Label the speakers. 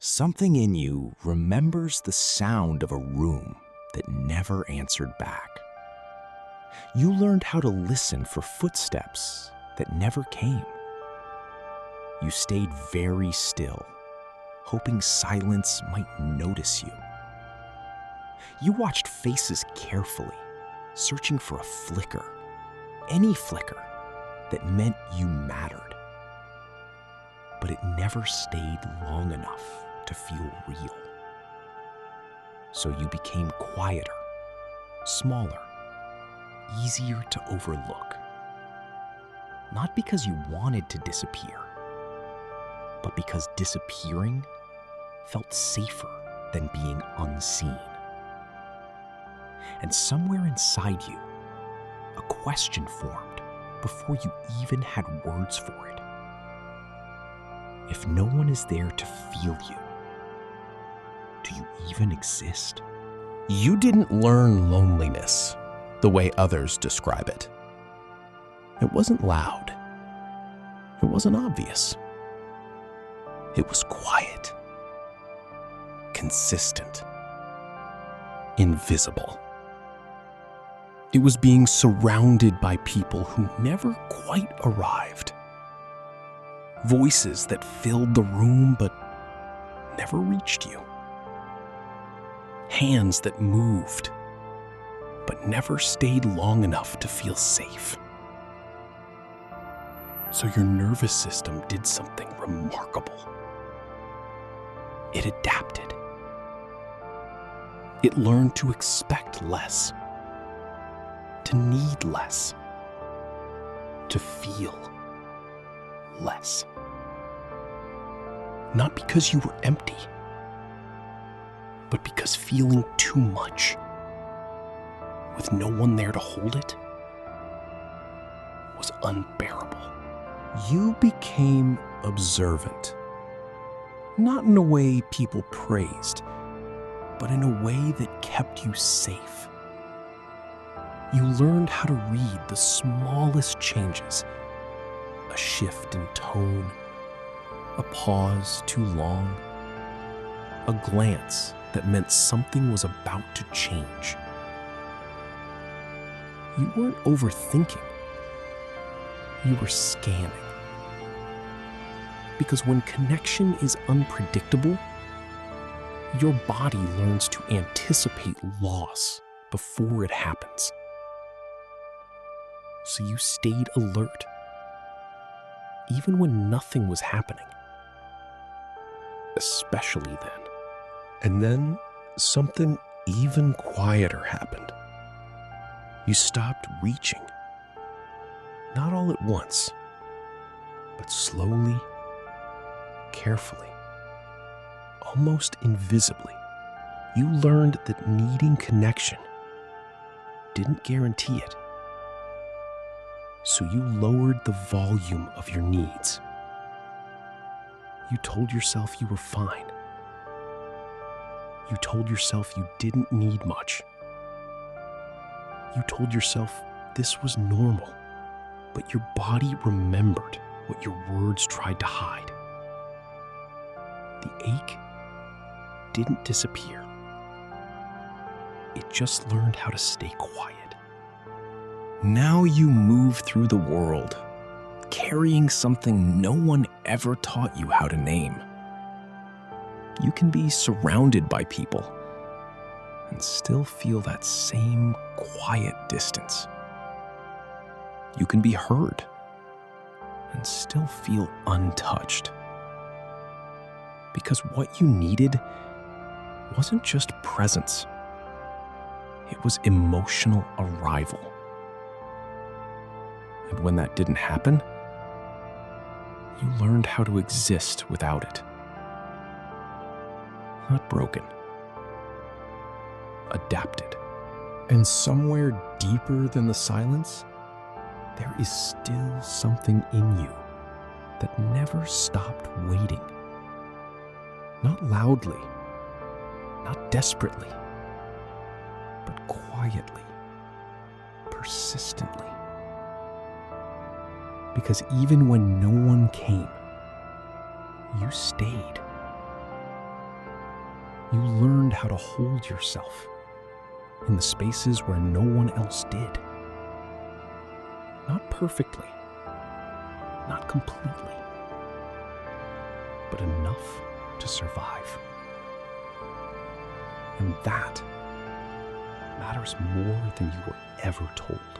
Speaker 1: Something in you remembers the sound of a room that never answered back. You learned how to listen for footsteps that never came. You stayed very still, hoping silence might notice you. You watched faces carefully, searching for a flicker, any flicker that meant you mattered. But it never stayed long enough to feel real. So you became quieter, smaller, easier to overlook. Not because you wanted to disappear, but because disappearing felt safer than being unseen. And somewhere inside you, a question formed before you even had words for it. If no one is there to feel you, do you even exist?
Speaker 2: You didn't learn loneliness the way others describe it. It wasn't loud. It wasn't obvious. It was quiet, consistent, invisible. It was being surrounded by people who never quite arrived. Voices that filled the room but never reached you. Hands that moved but never stayed long enough to feel safe. So your nervous system did something remarkable. It adapted. It learned to expect less, to need less, to feel less. Not because you were empty, but because feeling too much, with no one there to hold it, was unbearable. You became observant, not in a way people praised, but in a way that kept you safe. You learned how to read the smallest changes, a shift in tone, a pause too long, a glance that meant something was about to change. You weren't overthinking. You were scanning. Because when connection is unpredictable, your body learns to anticipate loss before it happens. So you stayed alert, even when nothing was happening. Especially then. And then something even quieter happened. You stopped reaching. Not all at once, but slowly, carefully, almost invisibly. You learned that needing connection didn't guarantee it. So you lowered the volume of your needs. You told yourself you were fine. You told yourself you didn't need much. You told yourself this was normal, but your body remembered what your words tried to hide. The ache didn't disappear. It just learned how to stay quiet. Now you move through the world, carrying something no one ever taught you how to name. You can be surrounded by people and still feel that same quiet distance. You can be heard and still feel untouched. Because what you needed wasn't just presence, it was emotional arrival. And when that didn't happen, you learned how to exist without it. Not broken, adapted. And somewhere deeper than the silence, there is still something in you that never stopped waiting. Not loudly, not desperately, but quietly, persistently. Because even when no one came, you stayed. You learned how to hold yourself in the spaces where no one else did. Not perfectly, not completely, but enough to survive. And that matters more than you were ever told.